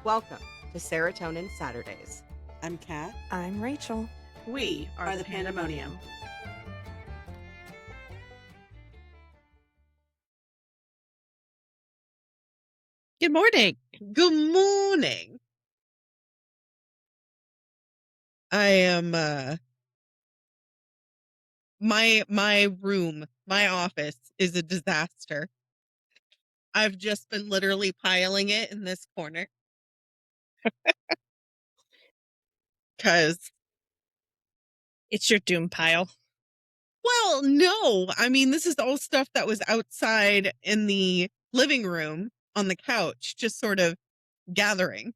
Welcome to Serotonin Saturdays. I'm Kat. I'm Rachel. We are the Pandemonium. Good morning. Good morning. I am my room, my office is a disaster. I've just been literally piling it in this corner. Cause It's your doom pile. well, no. I mean, this is all stuff that was outside in the living room on the couch, just sort of gathering.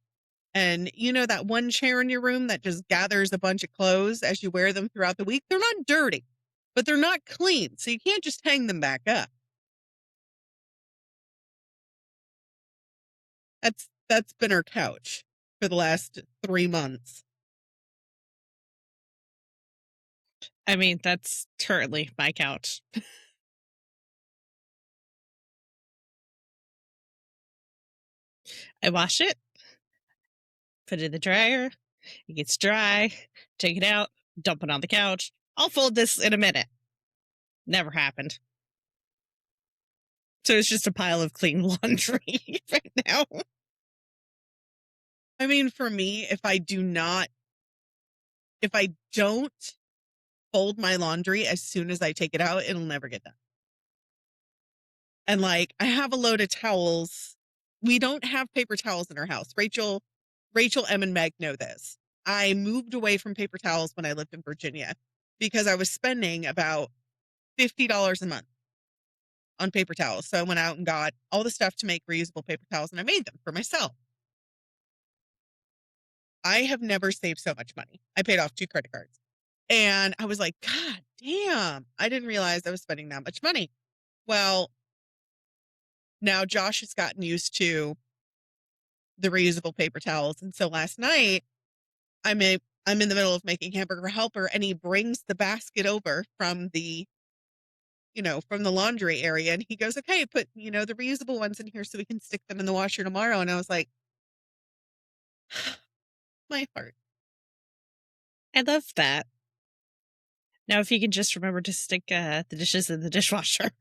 And you know that one chair in your room that just gathers a bunch of clothes as you wear them throughout the week? They're not dirty, but they're not clean, so you can't just hang them back up. That's been our couch for the last 3 months. I mean, that's currently my couch. I wash it, put it in the dryer, it gets dry, take it out, dump it on the couch. I'll fold this in a minute. Never happened. So it's just a pile of clean laundry right now. I mean, for me, if I don't fold my laundry as soon as I take it out, it'll never get done. And like, I have a load of towels. We don't have paper towels in our house. Rachel, Em, and Meg know this. I moved away from paper towels when I lived in Virginia because I was spending about $50 a month on paper towels. So I went out and got all the stuff to make reusable paper towels and I made them for myself. I have never saved so much money. I paid off 2 credit cards. And I was like, God damn, I didn't realize I was spending that much money. Well, now Josh has gotten used to the reusable paper towels. And so last night, I'm in the middle of making hamburger helper and he brings the basket over from the laundry area. And he goes, okay, put, the reusable ones in here so we can stick them in the washer tomorrow. And I was like, my heart. I love that. Now, if you can just remember to stick the dishes in the dishwasher.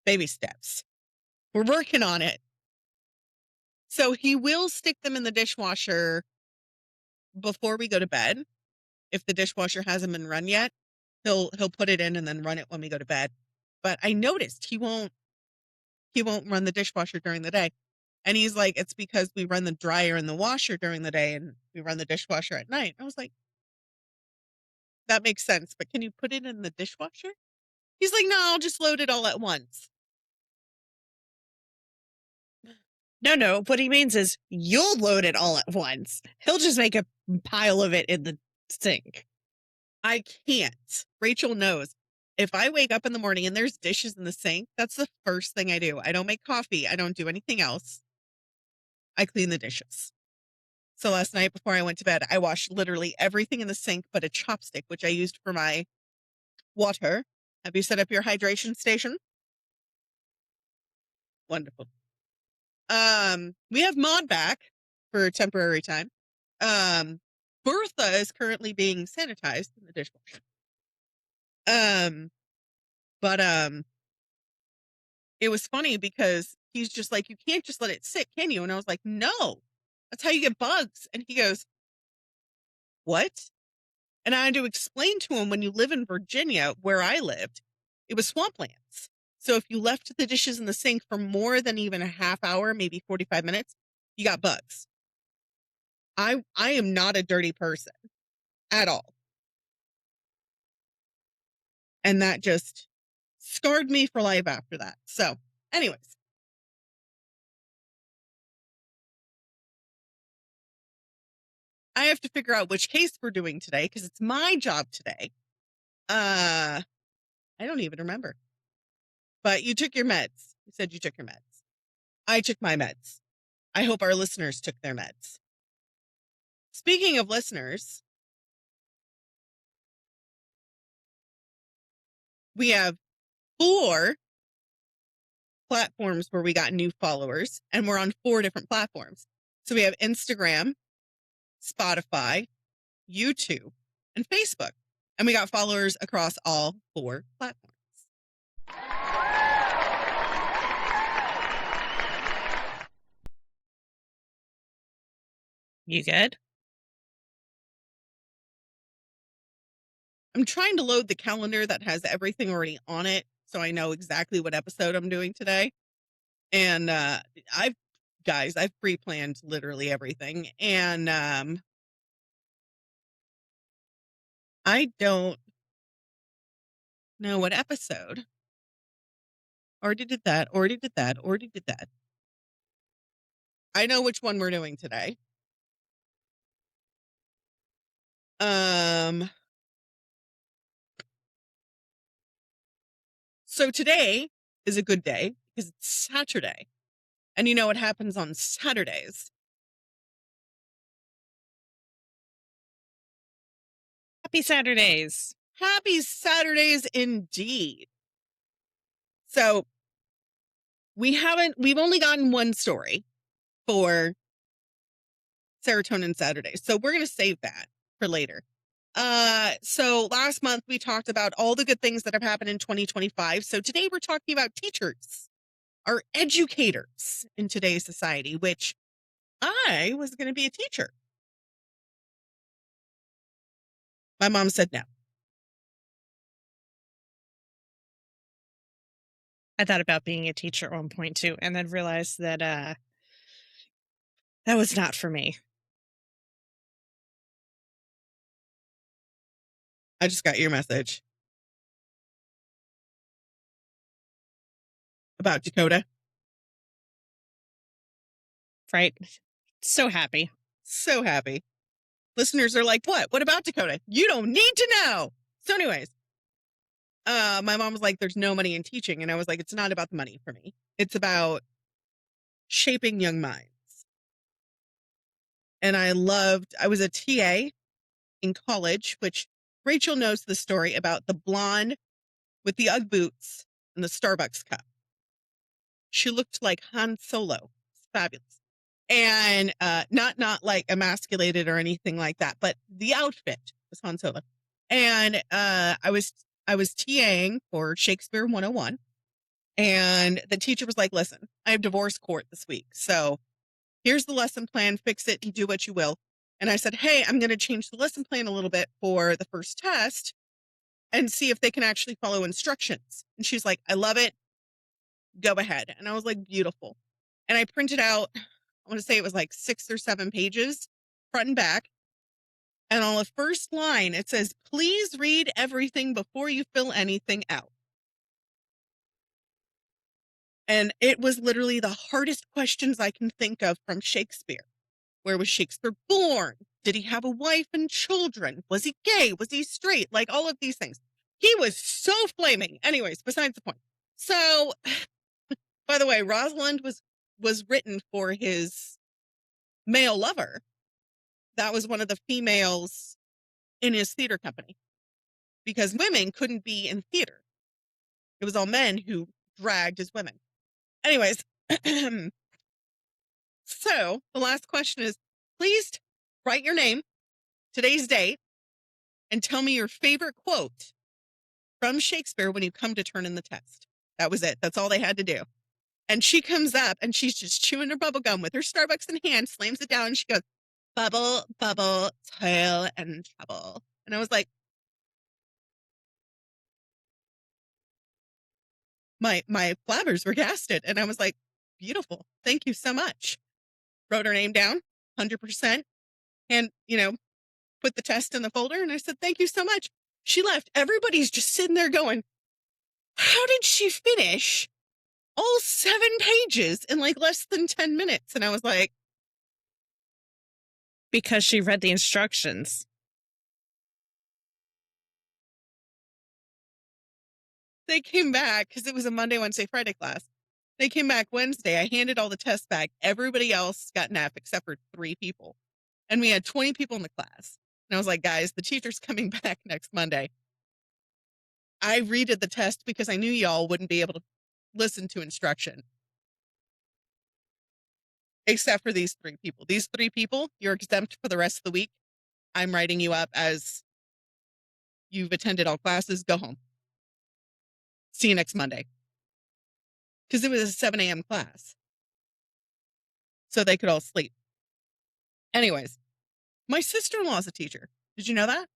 Baby steps. We're working on it. So he will stick them in the dishwasher before we go to bed. If the dishwasher hasn't been run yet, he'll put it in and then run it when we go to bed. But I noticed he won't run the dishwasher during the day. And he's like, it's because we run the dryer and the washer during the day and we run the dishwasher at night. I was like, that makes sense, but can you put it in the dishwasher? He's like, no, I'll just load it all at once. No. What he means is you'll load it all at once. He'll just make a pile of it in the sink. I can't. Rachel knows. If I wake up in the morning and there's dishes in the sink, that's the first thing I do. I don't make coffee. I don't do anything else. I clean the dishes. So last night before I went to bed, I washed literally everything in the sink but a chopstick, which I used for my water. Have you set up your hydration station? Wonderful. We have Maud back for a temporary time. Bertha is currently being sanitized in the dishwasher. But it was funny because he's just like, you can't just let it sit, can you? And I was like, no, that's how you get bugs. And he goes, what? And I had to explain to him, when you live in Virginia, where I lived, it was swamplands. So if you left the dishes in the sink for more than even a half hour, maybe 45 minutes, you got bugs. I am not a dirty person at all. And that just scarred me for life after that. So anyways, I have to figure out which case we're doing today because it's my job today. I don't even remember. But you took your meds. You said you took your meds. I took my meds. I hope our listeners took their meds. Speaking of listeners, we have 4 platforms where we got new followers, and we're on 4 different platforms. So we have Instagram, Spotify, YouTube, and Facebook. And we got followers across all 4 platforms. You good? I'm trying to load the calendar that has everything already on it, so I know exactly what episode I'm doing today. And I've pre-planned literally everything. And I don't know what episode. Already did that. I know which one we're doing today. So today is a good day because it's Saturday. And you know what happens on Saturdays? Happy Saturdays. Happy Saturdays indeed. So we've only gotten one story for Serotonin Saturdays. So we're going to save that for later. So last month we talked about all the good things that have happened in 2025. So today we're talking about teachers, our educators in today's society, which I was going to be a teacher. My mom said no. I thought about being a teacher at one point too, and then realized that that was not for me. I just got your message about Dakota. Right? So happy. So happy. Listeners are like, what? What about Dakota? You don't need to know. So anyways, my mom was like, there's no money in teaching. And I was like, it's not about the money for me. It's about shaping young minds. And I was a TA in college, which Rachel knows the story about the blonde with the Ugg boots and the Starbucks cup. She looked like Han Solo. It's fabulous. And not like emasculated or anything like that, but the outfit was Han Solo. And I was TAing for Shakespeare 101. And the teacher was like, listen, I have divorce court this week. So here's the lesson plan, fix it and do what you will. And I said, hey, I'm going to change the lesson plan a little bit for the first test and see if they can actually follow instructions. And she's like, I love it. Go ahead. And I was like, beautiful. And I printed out, I want to say it was like 6 or 7 pages, front and back. And on the first line, it says, please read everything before you fill anything out. And it was literally the hardest questions I can think of from Shakespeare. Where was Shakespeare born? Did he have a wife and children? Was he gay? Was he straight? Like all of these things. He was so flaming. Anyways, besides the point. So, by the way, Rosalind was written for his male lover. That was one of the females in his theater company because women couldn't be in theater. It was all men who dragged as women. Anyways, so the last question is, please write your name, today's date, and tell me your favorite quote from Shakespeare when you come to turn in the test. That was it. That's all they had to do. And she comes up and she's just chewing her bubble gum with her Starbucks in hand, slams it down, and she goes, bubble, bubble, toil and trouble. And I was like, my blabbers were gasted. And I was like, beautiful. Thank you so much. Wrote her name down, 100%. And, put the test in the folder. And I said, thank you so much. She left. Everybody's just sitting there going, how did she finish all 7 pages in like less than 10 minutes? And I was like, because she read the instructions. they came back because it was a Monday, Wednesday, Friday class. They came back Wednesday. I handed all the tests back. Everybody else got an F except for 3 people. And we had 20 people in the class. And I was like, guys, the teacher's coming back next Monday. I redid the test because I knew y'all wouldn't be able to listen to instruction. except for these 3 people. These 3 people, you're exempt for the rest of the week. I'm writing you up as you've attended all classes. Go home. See you next Monday. Because it was a 7 a.m. class. So they could all sleep. Anyways, my sister-in-law is a teacher. Did you know that?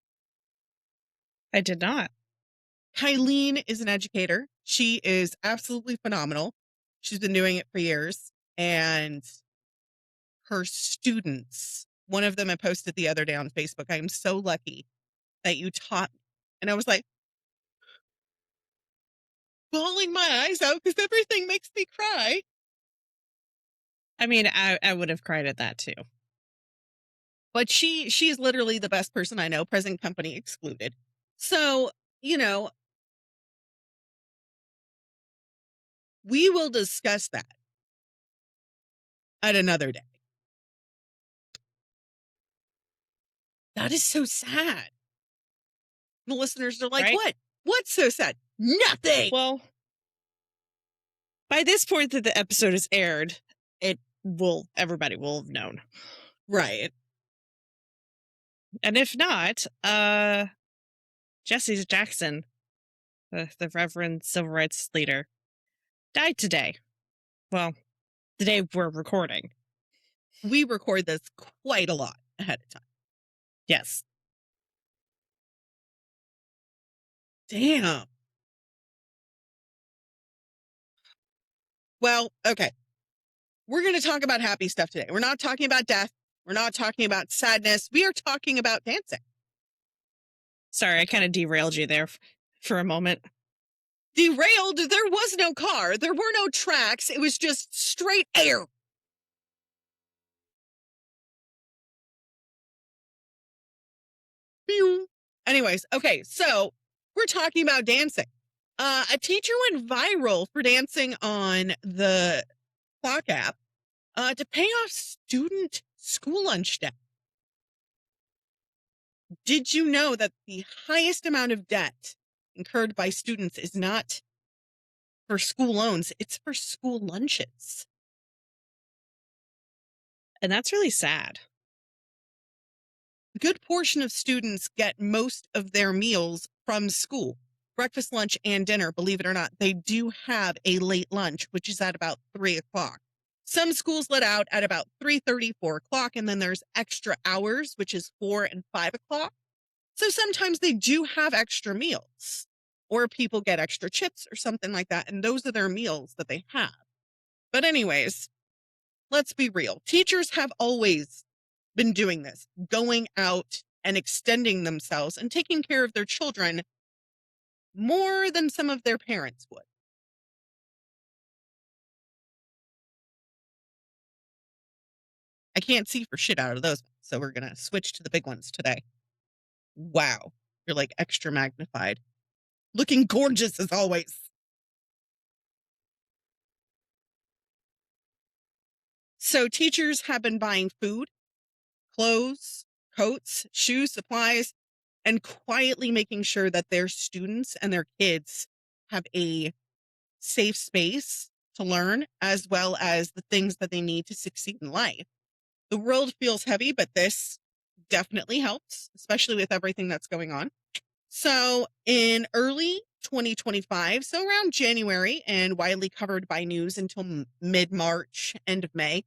I did not. Kylene is an educator. She is absolutely phenomenal. She's been doing it for years. And her students, one of them I posted the other day on Facebook, I am so lucky that you taught me. And I was like, bawling my eyes out because everything makes me cry. I mean, I would have cried at that too. But she's literally the best person I know, present company excluded. So, you know, we will discuss that at another day. That is so sad. The listeners are like, Right? what? What's so sad? Nothing. Well, by this point that the episode is aired, everybody will have known. Right. And if not, Jesse Jackson, the Reverend Civil Rights leader, died today. Well, the day we're recording. We record this quite a lot ahead of time. Yes. Damn. Well, okay. We're going to talk about happy stuff today. We're not talking about death. We're not talking about sadness. We are talking about dancing. Sorry, I kind of derailed you there for a moment. Derailed? There was no car. There were no tracks. It was just straight air. Pew. Anyways, okay, so we're talking about dancing. A teacher went viral for dancing on the Clock app to pay off student school lunch debt. Did you know that the highest amount of debt incurred by students is not for school loans, it's for school lunches? And that's really sad. A good portion of students get most of their meals from school. Breakfast, lunch, and dinner, believe it or not, they do have a late lunch, which is at about 3 o'clock. Some schools let out at about 3:30, 4 o'clock, and then there's extra hours, which is 4 and 5 o'clock. So sometimes they do have extra meals, or people get extra chips or something like that, and those are their meals that they have. But anyways, let's be real. Teachers have always been doing this, going out and extending themselves and taking care of their children more than some of their parents would. I can't see for shit out of those, so we're going to switch to the big ones today. Wow, you're like extra magnified. Looking gorgeous as always. So teachers have been buying food, clothes, coats, shoes, supplies, and quietly making sure that their students and their kids have a safe space to learn, as well as the things that they need to succeed in life. The world feels heavy, but this definitely helps, especially with everything that's going on. So in early 2025, so around January and widely covered by news until mid-March, end of May,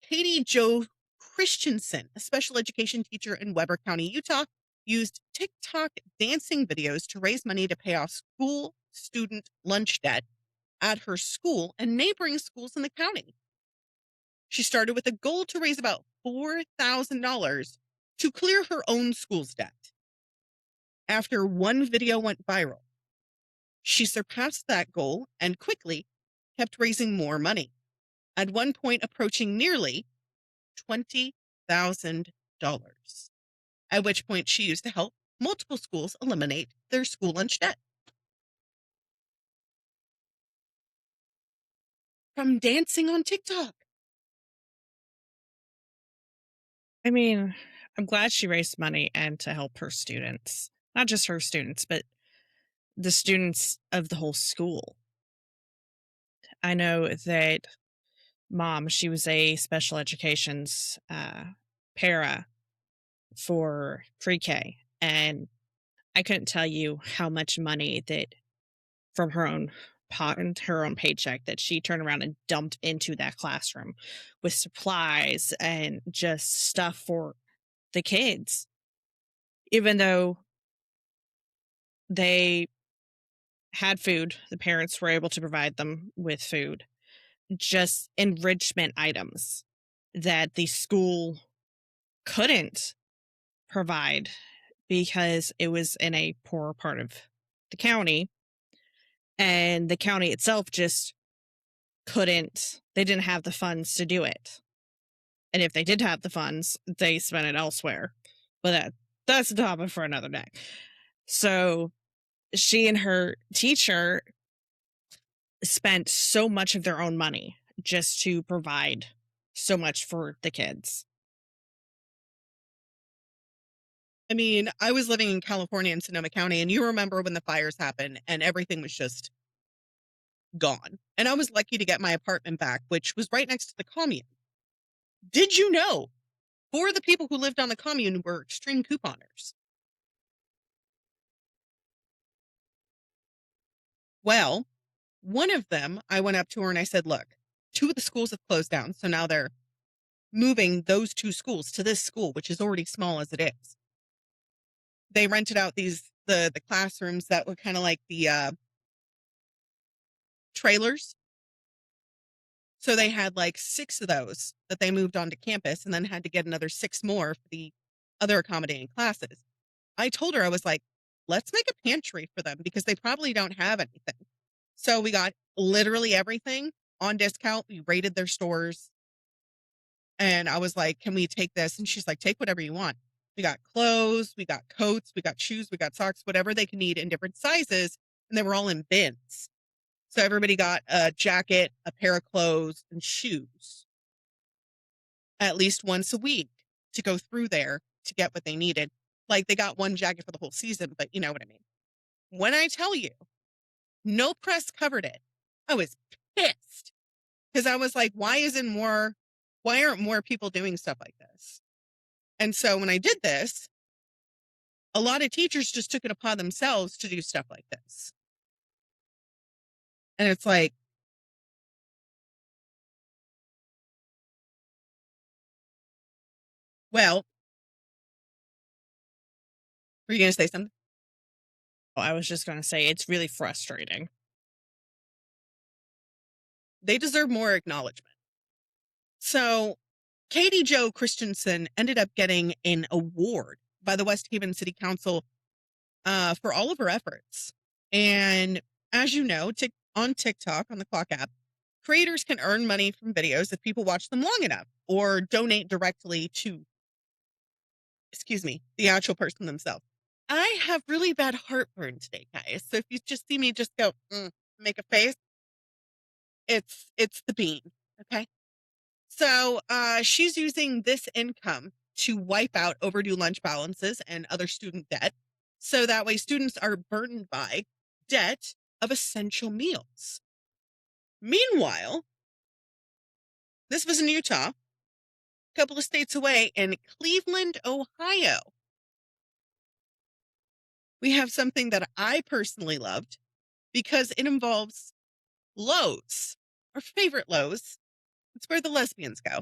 Katie Jo Christensen, a special education teacher in Weber County, Utah, used TikTok dancing videos to raise money to pay off school student lunch debt at her school and neighboring schools in the county. She started with a goal to raise about $4,000 to clear her own school's debt. After one video went viral, she surpassed that goal and quickly kept raising more money, at one point approaching nearly $20,000, at which point she used to help multiple schools eliminate their school lunch debt. From dancing on TikTok. I mean, I'm glad she raised money and to help her students. Not just her students, but the students of the whole school. I know that mom, she was a special education's para for pre-K, and I couldn't tell you how much money that from her own pot and her own paycheck that she turned around and dumped into that classroom with supplies and just stuff for the kids, even though they had food, the parents were able to provide them with food, just enrichment items that the school couldn't provide because it was in a poor part of the county, and the county itself just couldn't, they didn't have the funds to do it. And if they did have the funds, they spent it elsewhere. But that's a topic for another day. So she and her teacher spent so much of their own money just to provide so much for the kids. I mean, I was living in California in Sonoma County, and you remember when the fires happened and everything was just gone. And I was lucky to get my apartment back, which was right next to the commune. Did you know 4 of the people who lived on the commune were extreme couponers? Well, one of them, I went up to her and I said, look, 2 of the schools have closed down. So now they're moving those 2 schools to this school, which is already small as it is. They rented out the classrooms that were kind of like the trailers. So they had like 6 of those that they moved onto campus and then had to get another 6 more for the other accommodating classes. I told her, I was like, let's make a pantry for them because they probably don't have anything. So we got literally everything on discount. We rated their stores. And I was like, can we take this? And she's like, take whatever you want. We got clothes, we got coats, we got shoes, we got socks, whatever they can need in different sizes. And they were all in bins. So everybody got a jacket, a pair of clothes, and shoes at least once a week to go through there to get what they needed. Like they got one jacket for the whole season, but you know what I mean. When I tell you, no press covered it, I was pissed because I was like, why aren't more people doing stuff like this? And so when I did this, a lot of teachers just took it upon themselves to do stuff like this. And it's like, well, were you going to say something? I was just going to say it's really frustrating. They deserve more acknowledgement. So Katie Jo Christensen ended up getting an award by the West Haven City Council for all of her efforts. And as you know, on TikTok, on the Clock app, creators can earn money from videos if people watch them long enough or donate directly to, the actual person themselves. I have really bad heartburn today, guys. So if you just see me just go, make a face, it's the bean. Okay. So she's using this income to wipe out overdue lunch balances and other student debt. So that way students are burdened by debt of essential meals. Meanwhile, this was in Utah, a couple of states away in Cleveland, Ohio. We have something that I personally loved because it involves Lowe's, our favorite Lowe's. It's where the lesbians go.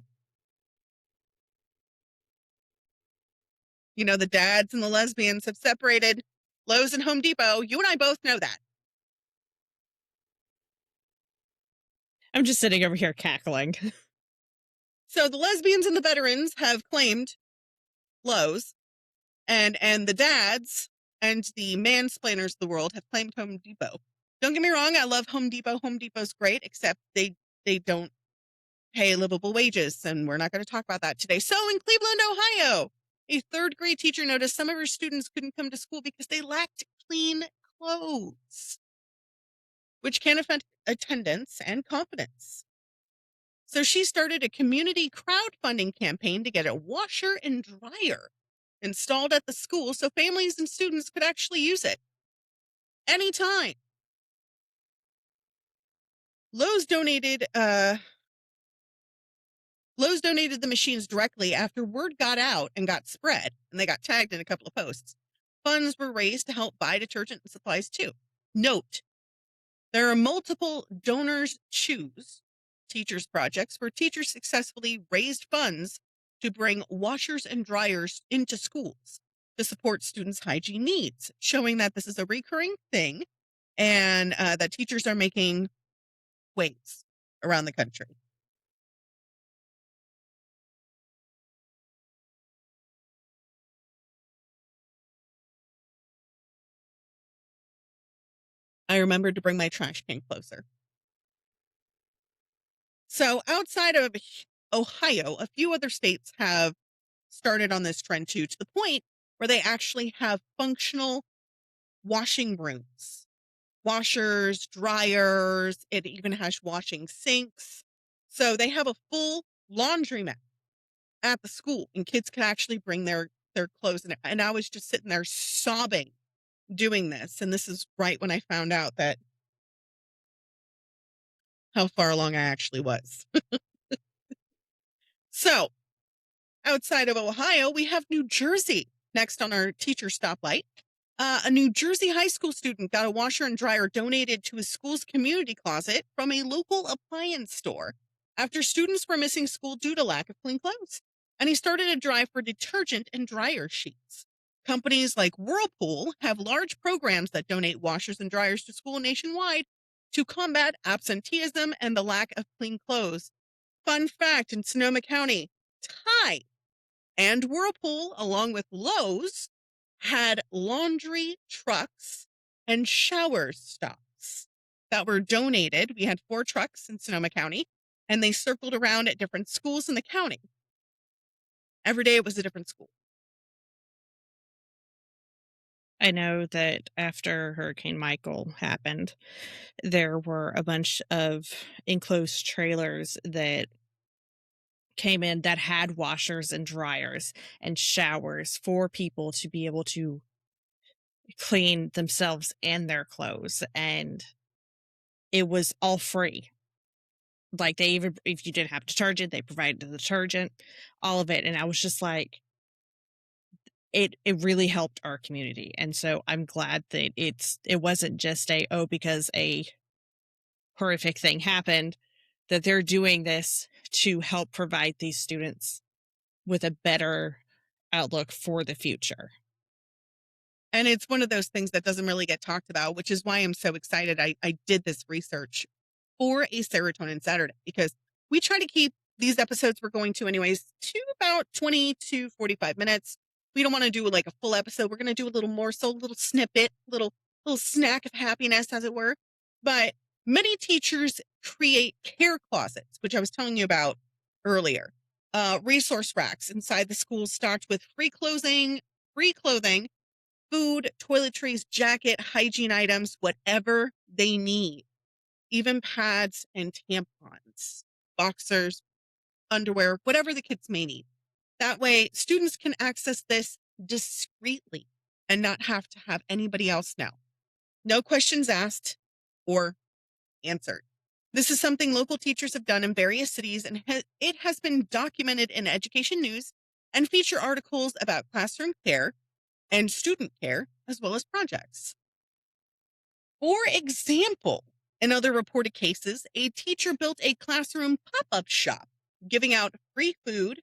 You know, the dads and the lesbians have separated. Lowe's and Home Depot. You and I both know that. I'm just sitting over here cackling. So the lesbians and the veterans have claimed Lowe's, and the dads and the mansplainers of the world have claimed Home Depot. Don't get me wrong, I love Home Depot. Home Depot's great, except they don't pay livable wages, and we're not going to talk about that today. So in Cleveland, Ohio, a 3rd grade teacher noticed some of her students couldn't come to school because they lacked clean clothes, which can affect attendance and confidence. So she started a community crowdfunding campaign to get a washer and dryer installed at the school so families and students could actually use it anytime. Lowe's donated Lowe's donated the machines directly after word got out and got spread, and they got tagged in a couple of posts. Funds were raised to help buy detergent and supplies too. Note, there are multiple donors choose teachers projects where teachers successfully raised funds to bring washers and dryers into schools to support students' hygiene needs, showing that this is a recurring thing and that teachers are making waves around the country. I remembered to bring my trash can closer. So outside of Ohio, a few other states have started on this trend too, to the point where they actually have functional washing rooms, washers, dryers. It even has washing sinks. So they have a full laundromat at the school, and kids can actually bring their clothes in. And I was just sitting there sobbing doing this. And this is right when I found out that how far along I actually was. So outside of Ohio, we have New Jersey next on our teacher stoplight. A New Jersey high school student got a washer and dryer donated to his school's community closet from a local appliance store after students were missing school due to lack of clean clothes. And he started a drive for detergent and dryer sheets. Companies like Whirlpool have large programs that donate washers and dryers to school nationwide to combat absenteeism and the lack of clean clothes. Fun fact, in Sonoma County, Tide and Whirlpool, along with Lowe's, had laundry trucks and shower stops that were donated. We had 4 trucks in Sonoma County, and they circled around at different schools in the county. Every day it was a different school. I know that after Hurricane Michael happened, there were a bunch of enclosed trailers that came in that had washers and dryers and showers for people to be able to clean themselves and their clothes. And it was all free. Like, they even, if you didn't have detergent, they provided the detergent, all of it. And I was just like, it really helped our community. And so I'm glad that it wasn't just because a horrific thing happened, that they're doing this to help provide these students with a better outlook for the future. And it's one of those things that doesn't really get talked about, which is why I'm so excited. I did this research for a Serotonin Saturday, because we try to keep these episodes we're going to anyways to about 20 to 45 minutes. We don't want to do like a full episode. We're going to do a little morsel, a little snippet, little snack of happiness, as it were. But many teachers create care closets, which I was telling you about earlier. Resource racks inside the schools stocked with free clothing, food, toiletries, jacket, hygiene items, whatever they need. Even pads and tampons, boxers, underwear, whatever the kids may need. That way, students can access this discreetly and not have to have anybody else know. No questions asked or answered. This is something local teachers have done in various cities, and it has been documented in education news and feature articles about classroom care and student care, as well as projects. For example, in other reported cases, a teacher built a classroom pop-up shop, giving out free food,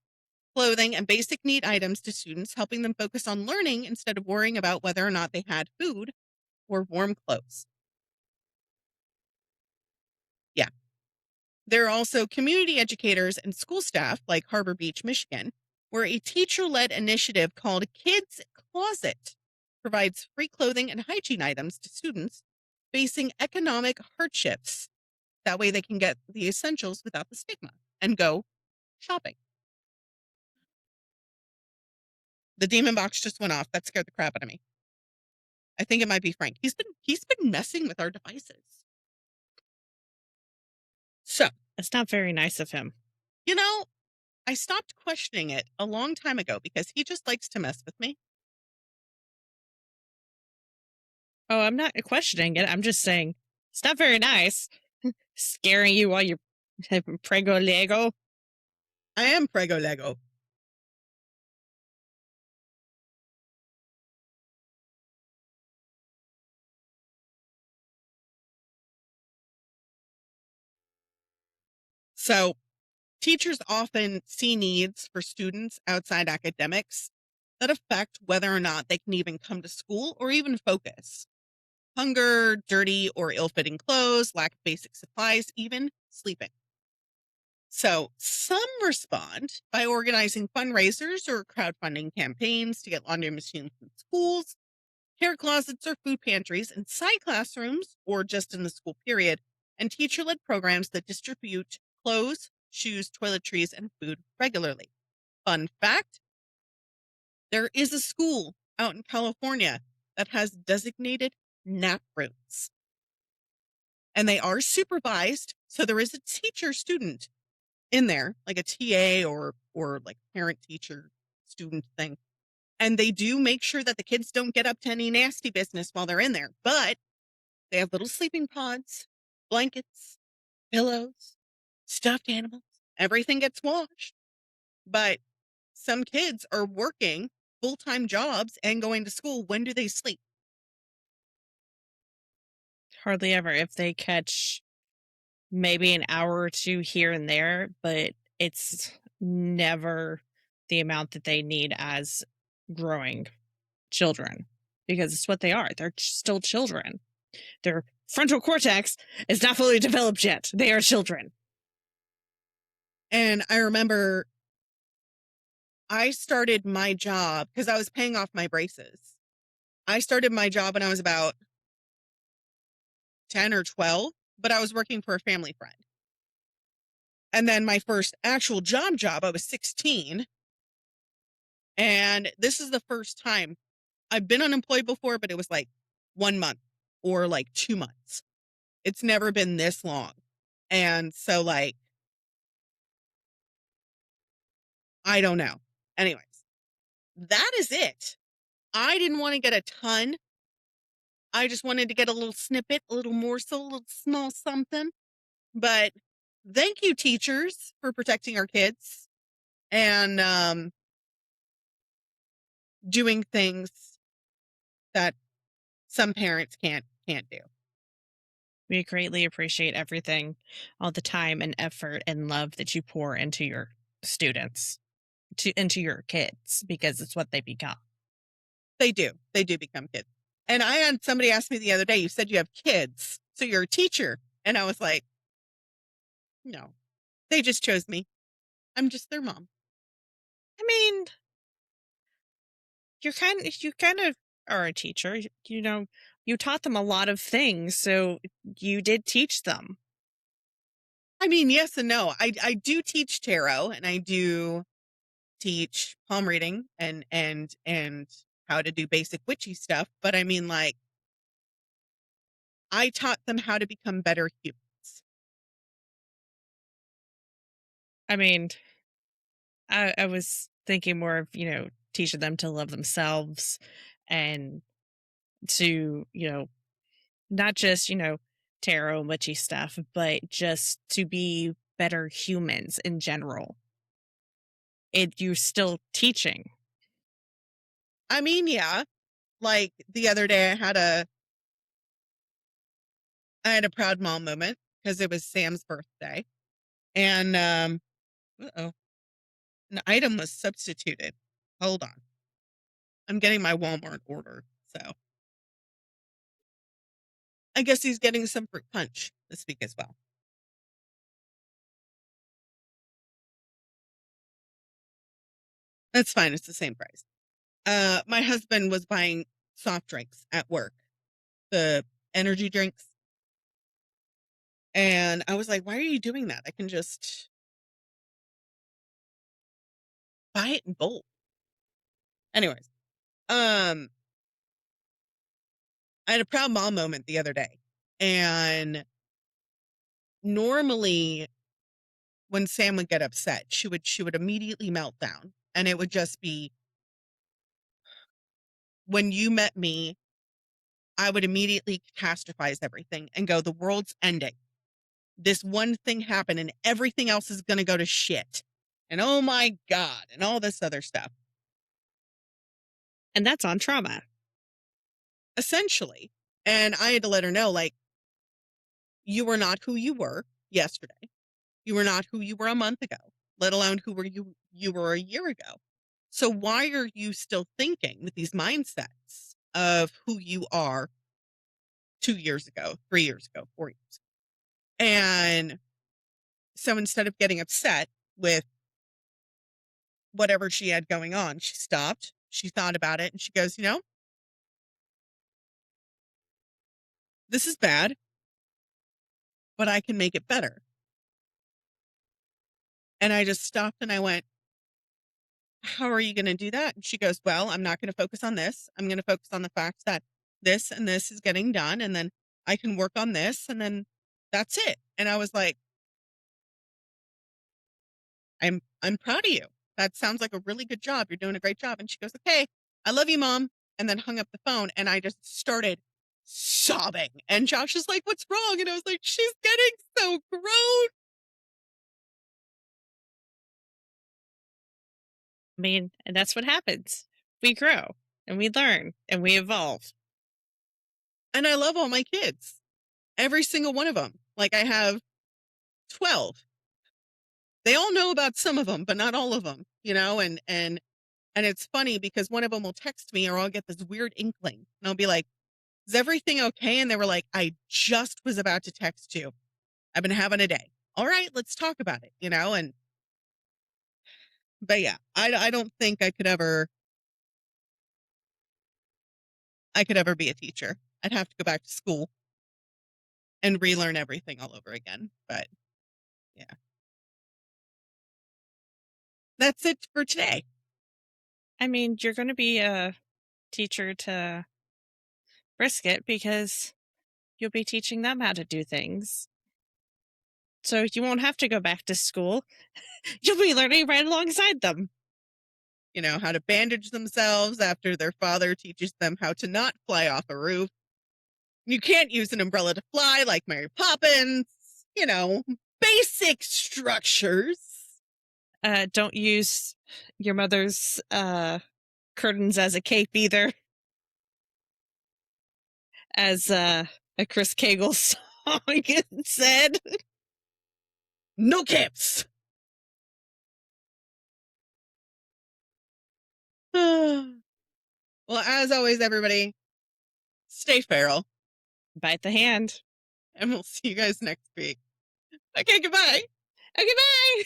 clothing, and basic need items to students, helping them focus on learning instead of worrying about whether or not they had food or warm clothes. Yeah. There are also community educators and school staff, like Harbor Beach, Michigan, where a teacher-led initiative called Kids Closet provides free clothing and hygiene items to students facing economic hardships. That way they can get the essentials without the stigma and go shopping. The demon box just went off. That scared the crap out of me. I think it might be Frank. He's been messing with our devices. So, It's not very nice of him. I stopped questioning it a long time ago because he just likes to mess with me. Oh, I'm not questioning it. I'm just saying it's not very nice. Scaring you while you're prego Lego. I am Prego Lego. So teachers often see needs for students outside academics that affect whether or not they can even come to school or even focus. Hunger, dirty or ill fitting clothes, lack of basic supplies, even sleeping. So some respond by organizing fundraisers or crowdfunding campaigns to get laundry machines in schools, care closets or food pantries inside classrooms or just in the school period, and teacher led programs that distribute clothes, shoes, toiletries, and food regularly. Fun fact, there is a school out in California that has designated nap rooms, and they are supervised. So there is a teacher student in there, like a TA or like parent teacher student thing. And they do make sure that the kids don't get up to any nasty business while they're in there. But they have little sleeping pods, blankets, pillows, stuffed animals. Everything gets washed. But some kids are working full-time jobs and going to school. When do they sleep? Hardly ever. If they catch maybe an hour or two here and there, but it's never the amount that they need as growing children because it's what they are. They're still children. Their frontal cortex is not fully developed yet. They are children. And I remember I started my job because I was paying off my braces. I started my job when I was about 10 or 12, but I was working for a family friend. And then my first actual job, I was 16. And this is the first time I've been unemployed before, but it was like 1 month or like 2 months. It's never been this long. And so, like, I don't know. Anyways, that is it. I didn't want to get a ton. I just wanted to get a little snippet, a little morsel, a little small something. But thank you, teachers, for protecting our kids and doing things that some parents can't do. We greatly appreciate everything, all the time and effort and love that you pour into your students, into your kids, because it's what they become. They do. They do become kids. And I had somebody ask me the other day, you said you have kids, so you're a teacher. And I was like, no, they just chose me. I'm just their mom. I mean, you kind of are a teacher. You know, you taught them a lot of things, so you did teach them. I mean, yes and no. I do teach tarot and I do teach palm reading and how to do basic witchy stuff. But I mean, like, I taught them how to become better humans. I mean, I was thinking more of, teaching them to love themselves and to, not just, tarot and witchy stuff, but just to be better humans in general. You're still teaching. I mean, yeah. Like the other day I had a proud mom moment because it was Sam's birthday. And uh-oh. An item was substituted. Hold on. I'm getting my Walmart order. So I guess he's getting some fruit punch this week as well. That's fine. It's the same price. My husband was buying soft drinks at work, the energy drinks. And I was like, why are you doing that? I can just buy it in bulk. Anyways, I had a proud mom moment the other day. And normally when Sam would get upset, she would immediately melt down. And it would just be, when you met me, I would immediately catastrophize everything and go, the world's ending. This one thing happened and everything else is going to go to shit. and oh my God, and all this other stuff. And that's on trauma. Essentially. And I had to let her know, like, you were not who you were yesterday. You were not who you were a month ago, let alone who were you were a year ago. So why are you still thinking with these mindsets of who you are 2 years ago, 3 years ago, 4 years ago? And so instead of getting upset with whatever she had going on, she stopped, she thought about it, and she goes, you know, this is bad, but I can make it better. And I just stopped and I went, how are you going to do that? And she goes, well, I'm not going to focus on this. I'm going to focus on the fact that this and this is getting done. And then I can work on this. And then that's it. And I was like, I'm proud of you. That sounds like a really good job. You're doing a great job. And she goes, okay, I love you, Mom. And then hung up the phone. And I just started sobbing. And Josh is like, what's wrong? And I was like, she's getting so grown. I mean, and that's what happens. We grow and we learn and we evolve. And I love all my kids. Every single one of them. Like I have 12. They all know about some of them, but not all of them, you know? And it's funny because one of them will text me or I'll get this weird inkling and I'll be like, is everything okay? And they were like, I just was about to text you. I've been having a day. All right, let's talk about it, you know? But yeah, I don't think I could ever be a teacher. I'd have to go back to school and relearn everything all over again. But yeah. That's it for today. I mean, you're going to be a teacher to Brisket because you'll be teaching them how to do things. So you won't have to go back to school. You'll be learning right alongside them. You know, how to bandage themselves after their father teaches them how to not fly off a roof. You can't use an umbrella to fly like Mary Poppins. You know, basic structures. Don't use your mother's curtains as a cape either. As a Chris Cagle song said. No capes. Well, as always, everybody, stay feral. Bite the hand. And we'll see you guys next week. Okay, goodbye. Okay, bye.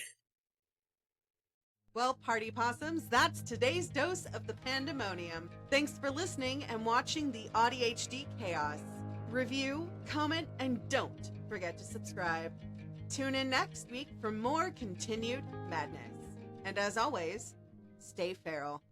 Well, party possums, that's today's dose of the pandemonium. Thanks for listening and watching the ADHD chaos. Review, comment, and don't forget to subscribe. Tune in next week for more continued madness. And as always, stay feral.